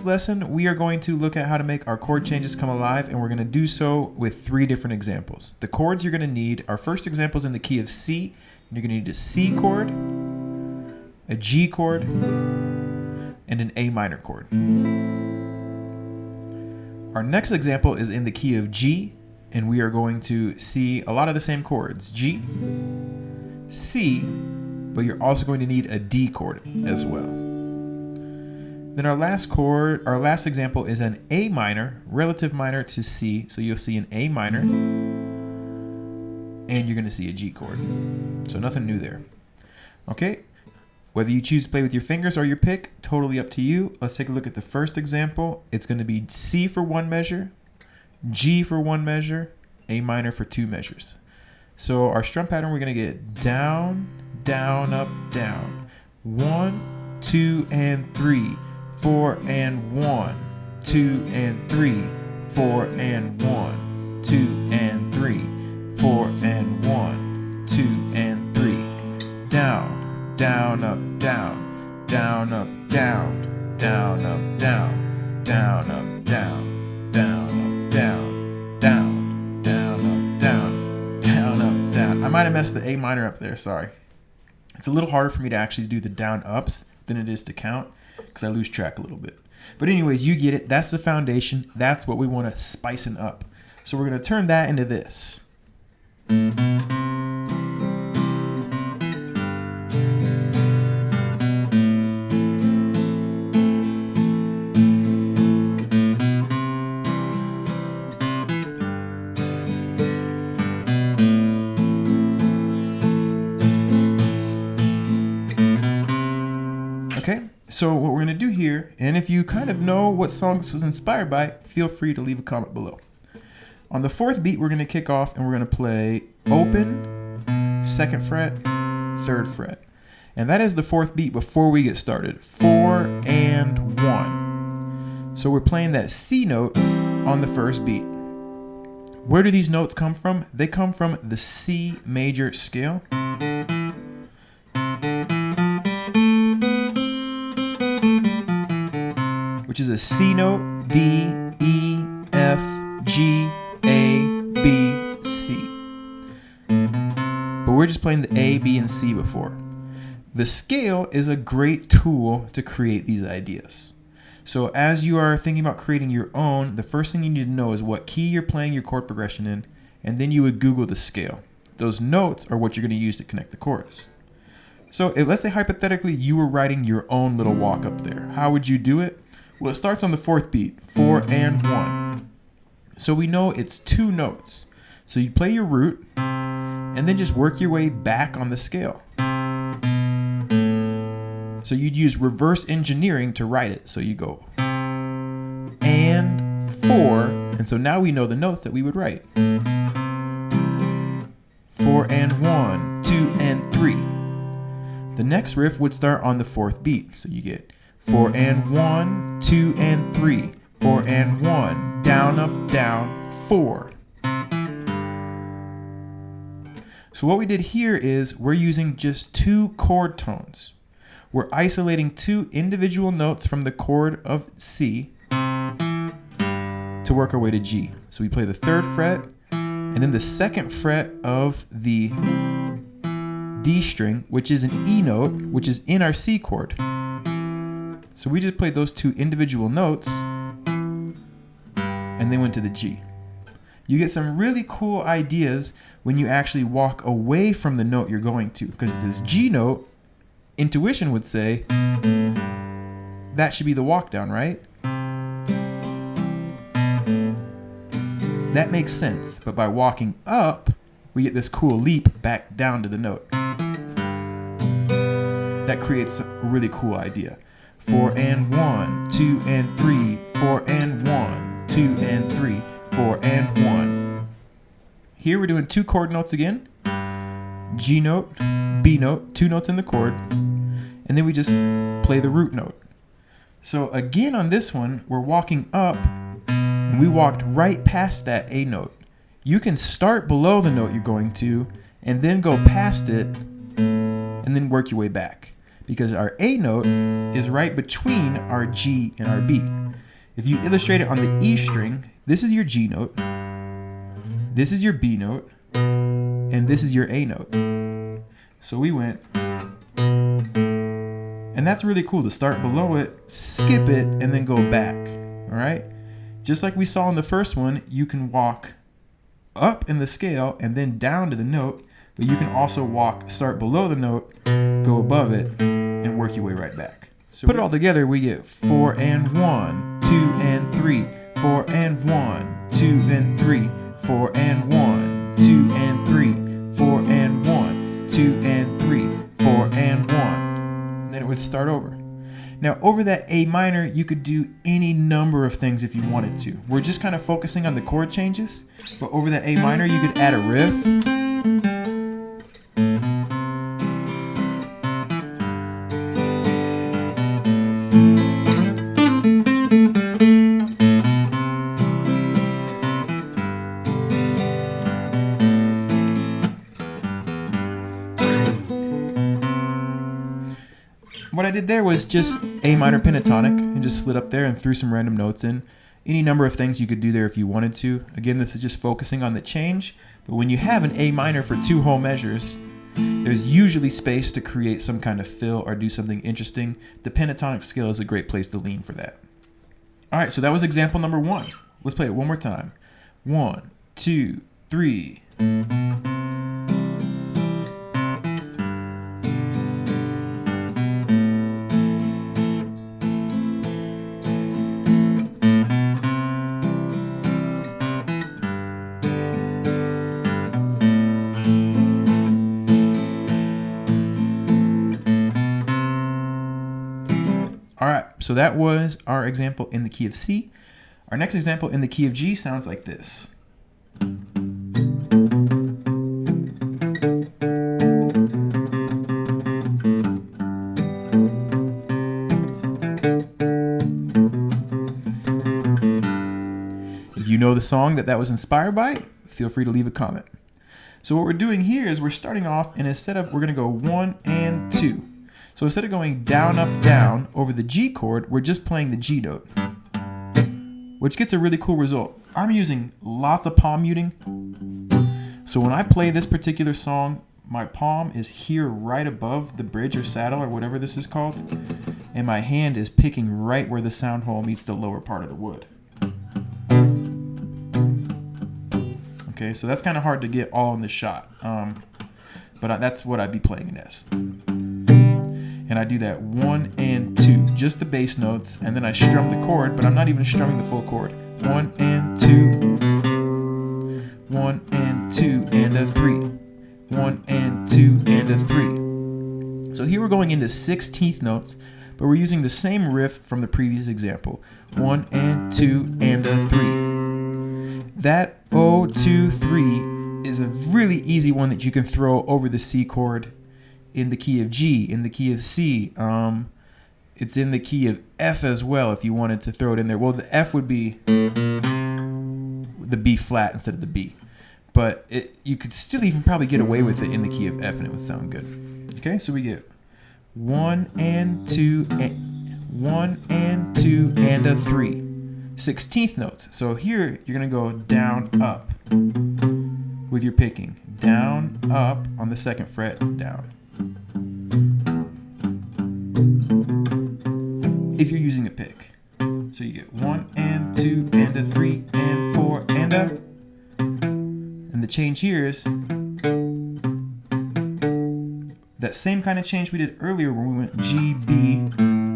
this lesson, we are going to look at how to make our chord changes come alive, and we're going to do so with 3 different examples. The chords you're going to need, our first example is in the key of C, and you're going to need a C chord, a G chord, and an A minor chord. Our next example is in the key of G, and we are going to see a lot of the same chords, G, C, but you're also going to need a D chord as well. Then our last example is an A minor, relative minor to C. So you'll see an A minor, and you're going to see a G chord. So nothing new there. Okay, whether you choose to play with your fingers or your pick, totally up to you. Let's take a look at the first example. It's going to be C for 1 measure, G for 1 measure, A minor for 2 measures. So our strum pattern, we're going to get down, down, up, down. 1, 2, and 3. 4 and 1, 2 and 3, 4 and 1, 2 and 3, 4 and 1, 2 and 3. Down, down, up, down, down, up, down, down, up, down, down, up, down, down, up, down, down, down, up, down, down, up, down. I might have messed the A minor up there, sorry. It's a little harder for me to actually do the down ups than it is to count, because I lose track a little bit. But anyways, you get it. That's the foundation. That's what we want to spicing up. So we're going to turn that into this. Okay. So what we're going to do here, and if you kind of know what song this was inspired by, feel free to leave a comment below. On the 4th beat, we're going to kick off and we're going to play open, 2nd fret, 3rd fret. And that is the 4th beat before we get started. 4 and 1. So we're playing that C note on the 1st beat. Where do these notes come from? They come from the C major scale. Which is a C note, D, E, F, G, A, B, C. But we're just playing the A, B, and C before. The scale is a great tool to create these ideas. So as you are thinking about creating your own, the first thing you need to know is what key you're playing your chord progression in, and then you would Google the scale. Those notes are what you're going to use to connect the chords. So let's say hypothetically you were writing your own little walk up there. How would you do it? Well, it starts on the 4th beat, 4 and 1. So we know it's 2 notes. So you play your root, and then just work your way back on the scale. So you'd use reverse engineering to write it. So you go and 4, and so now we know the notes that we would write. 4 and 1, 2 and 3. The next riff would start on the 4th beat. So you get 4 and 1, 2 and 3, 4 and 1, down, up, down, 4. So what we did here is we're using just 2 chord tones. We're isolating 2 individual notes from the chord of C to work our way to G. So we play the 3rd fret and then the 2nd fret of the D string, which is an E note, which is in our C chord. So we just played those 2 individual notes and then went to the G. You get some really cool ideas when you actually walk away from the note you're going to, because this G note, intuition would say that should be the walk down, right? That makes sense, but by walking up, we get this cool leap back down to the note. That creates a really cool idea. 4 and 1, 2 and 3, 4 and 1, 2 and 3, 4 and 1. Here we're doing 2 chord notes again. G note, B note, 2 notes in the chord, and then we just play the root note. So again on this one, we're walking up, and we walked right past that A note. You can start below the note you're going to, and then go past it, and then work your way back. Because our A note is right between our G and our B. If you illustrate it on the E string, this is your G note, this is your B note, and this is your A note. So we went, and that's really cool to start below it, skip it, and then go back, all right? Just like we saw in the first one, you can walk up in the scale and then down to the note, but you can also start below the note, go above it, and work your way right back. So put it all together, we get 4 and 1, 2 and 3, 4 and 1, 2 and 3, 4 and 1, 2 and 3, 4 and 1, 2 and 3, 4 and 1. Then it would start over. Now over that A minor, you could do any number of things if you wanted to. We're just kind of focusing on the chord changes, but over that A minor, you could add a riff. What I did there was just A minor pentatonic and just slid up there and threw some random notes in. Any number of things you could do there if you wanted to. Again, this is just focusing on the change, but when you have an A minor for 2 whole measures, there's usually space to create some kind of fill or do something interesting. The pentatonic scale is a great place to lean for that. All right, so that was example number 1. Let's play it one more time. 1, 2, 3. All right, so that was our example in the key of C. Our next example in the key of G sounds like this. If you know the song that was inspired by, feel free to leave a comment. So what we're doing here is we're starting off, and we're going to go 1 and 2. So instead of going down, up, down over the G chord, we're just playing the G note, which gets a really cool result. I'm using lots of palm muting. So when I play this particular song, my palm is here right above the bridge or saddle or whatever this is called, and my hand is picking right where the sound hole meets the lower part of the wood. Okay, so that's kind of hard to get all in the shot, but that's what I'd be playing it as. And I do that 1 and 2, just the bass notes, and then I strum the chord, but I'm not even strumming the full chord. 1 and 2, 1 and 2 and a 3, 1 and 2 and a 3. So here we're going into 16th notes, but we're using the same riff from the previous example. 1 and 2 and a 3. That 0, 2, 3 is a really easy one that you can throw over the C chord in the key of G, in the key of C. It's in the key of F as well if you wanted to throw it in there. Well, the F would be the B flat instead of the B. But you could still even probably get away with it in the key of F and it would sound good. Okay, so we get 1 and 2, and 1 and 2 and a 3. 16th notes. So here you're gonna go down, up with your picking. Down, up on the 2nd fret, down. If you're using a pick. So you get 1 and 2 and a 3 and 4 and a. And the change here is that same kind of change we did earlier when we went G, B,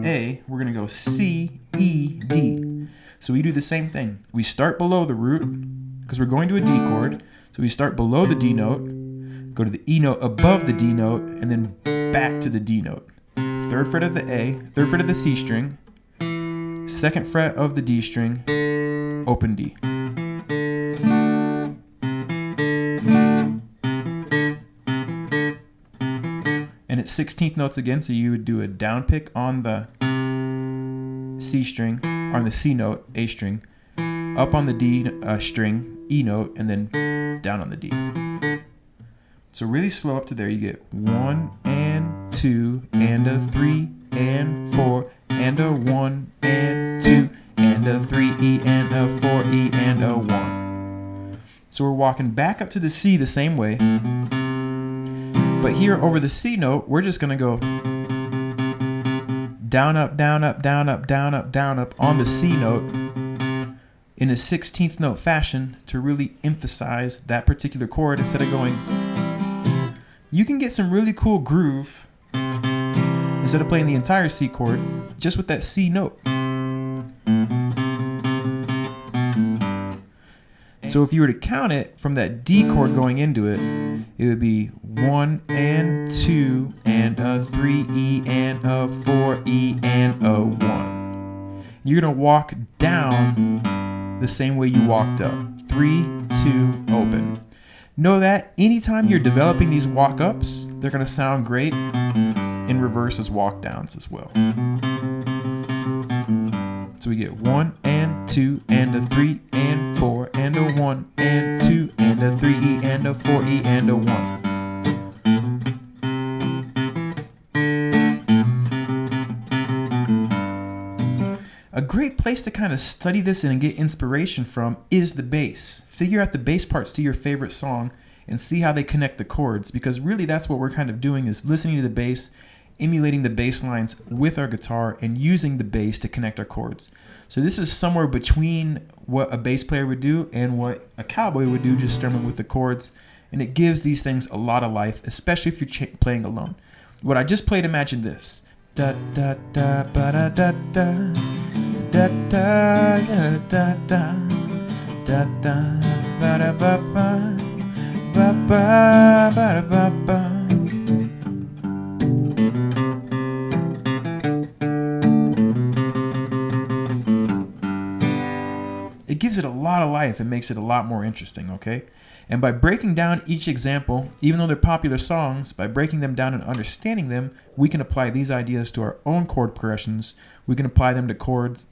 A. We're going to go C, E, D. So we do the same thing. We start below the root because we're going to a D chord. So we start below the D note, go to the E note above the D note, and then back to the D note. 3rd fret of the A, 3rd fret of the C string, 2nd fret of the D string, open D. And it's 16th notes again, so you would do a down pick on the C string, on the C note, A string, up on the D string, E note, and then down on the D. So really slow up to there, you get 1 and 2 and a 3 and 4 and a 1 and 2 and a 3 E and a 4 E and a 1. So we're walking back up to the C the same way. But here over the C note, we're just going to go down, up, down, up, down, up, down, up, down, up on the C note in a 16th note fashion to really emphasize that particular chord instead of going. You can get some really cool groove instead of playing the entire C chord just with that C note. So if you were to count it from that D chord going into it, it would be 1 and 2 and a 3 E and a 4 E and a 1. You're going to walk down the same way you walked up. 3, 2, open. Know that anytime you're developing these walk-ups, they're going to sound great in reverse as walk-downs as well. So we get 1 and 2 and a 3 and 4 and a 1 and 2 and a 3 E and a 4 E and a 1. A great place to kind of study this and get inspiration from is the bass. Figure out the bass parts to your favorite song and see how they connect the chords, because really that's what we're kind of doing, is listening to the bass, emulating the bass lines with our guitar, and using the bass to connect our chords. So this is somewhere between what a bass player would do and what a cowboy would do, just strumming with the chords, and it gives these things a lot of life, especially if you're playing alone. What I just played, imagine this. Da da da ba da da da. Da da da da da da da ba da ba ba ba ba ba ba ba. It gives it a lot of life and makes it a lot more interesting, okay? And by breaking down each example, even though they're popular songs, by breaking them down and understanding them, we can apply these ideas to our own chord progressions. We can apply them to chords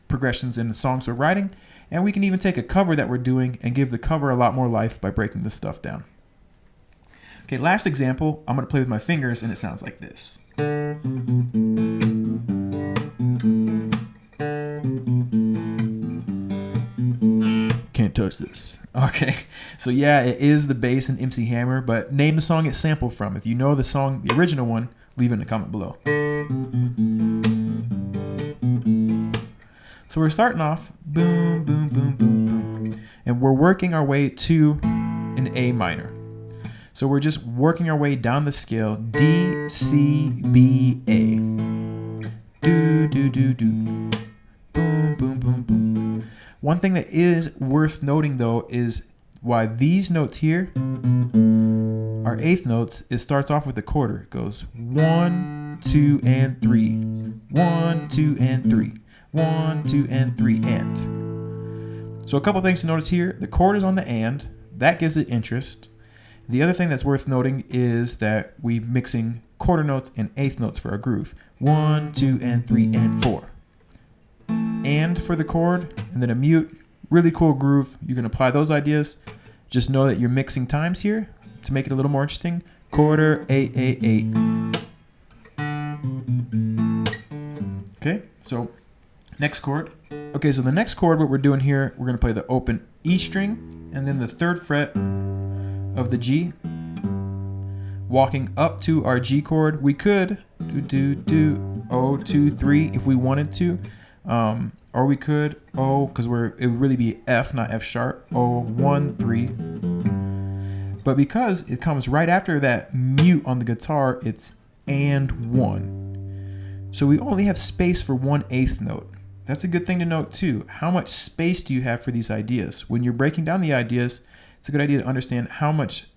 progressions in the songs we're writing, and we can even take a cover that we're doing and give the cover a lot more life by breaking this stuff down. Okay, last example, I'm going to play with my fingers, and it sounds like this. Can't touch this. Okay, so yeah, it is the bass and MC Hammer, but name the song it's sampled from. If you know the song, the original one, leave it in the comment below. So we're starting off, boom, boom, boom, boom, boom, and we're working our way to an A minor. So we're just working our way down the scale, D, C, B, A. Do, do, do, do. Boom, boom, boom, boom. One thing that is worth noting, though, is why these notes here are eighth notes. It starts off with a quarter. It goes 1, 2, and 3. 1, 2, and 3. 1, 2, and 3, and. So a couple things to notice here. The chord is on the and. That gives it interest. The other thing that's worth noting is that we're mixing quarter notes and eighth notes for our groove. 1, 2, and 3, and 4. And for the chord, and then a mute. Really cool groove. You can apply those ideas. Just know that you're mixing times here to make it a little more interesting. Quarter, 8, 8, 8. Okay, so next chord. Okay, so the next chord, what we're doing here, we're going to play the open E string and then the 3rd fret of the G, walking up to our G chord. We could do O 2 3 if we wanted to, or we could O, because it would really be F, not F sharp. O 1 3. But because it comes right after that mute on the guitar, it's and 1. So we only have space for 1/8 note. That's a good thing to note too. How much space do you have for these ideas? When you're breaking down the ideas, it's a good idea to understand how much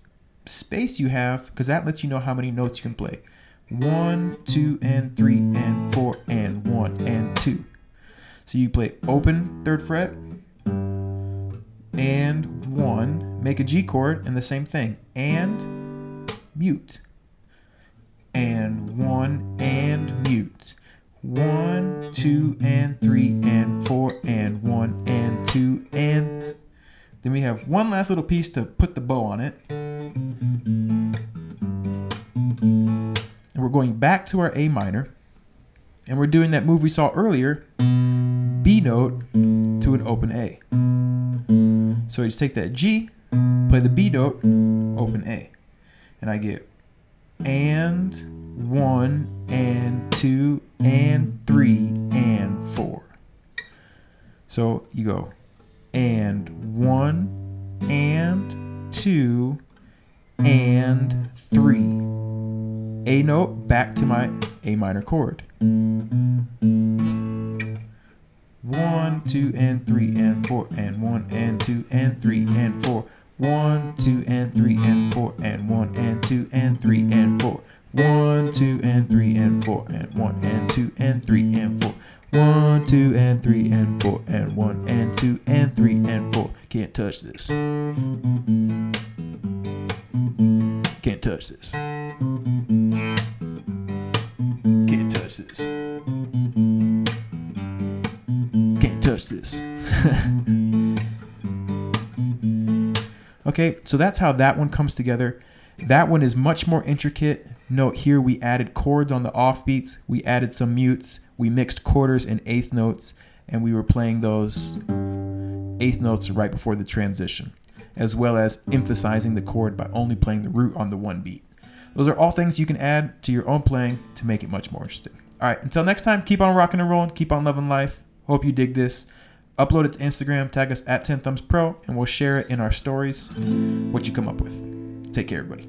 space you have, because that lets you know how many notes you can play. 1, 2, and 3, and 4, and 1, and 2. So you play open 3rd fret, and 1, make a G chord, and the same thing, and mute, and 1, and mute. 1, 2, and 3, and 4, and 1, and 2, and then we have one last little piece to put the bow on it. And we're going back to our A minor, and we're doing that move we saw earlier, B note to an open A. So I just take that G, play the B note, open A. And I get and 1 and 2 and 3 and 4. So you go and 1 and 2 and 3. A note back to my A minor chord. 1, 2 and 3 and 4 and 1 and 2 and 3 and 4. 1, 2 and 3 and 4 and 1 and 2 and 3 and 4. 1, 2 and 3 and 4 and 1 and 2 and 3 and 4. 1, 2 and 3 and 4 and 1 and 2 and 3 and 4. Can't touch this. Can't touch this. Can't touch this. Can't touch this. Okay, so that's how that one comes together. That one is much more intricate. Note here we added chords on the offbeats. We added some mutes. We mixed quarters and eighth notes, and we were playing those eighth notes right before the transition, as well as emphasizing the chord by only playing the root on the one beat. Those are all things you can add to your own playing to make it much more interesting. All right, until next time, keep on rocking and rolling, keep on loving life. Hope you dig this. Upload it to Instagram, tag us at 10thumbspro, and we'll share it in our stories, what you come up with. Take care, everybody.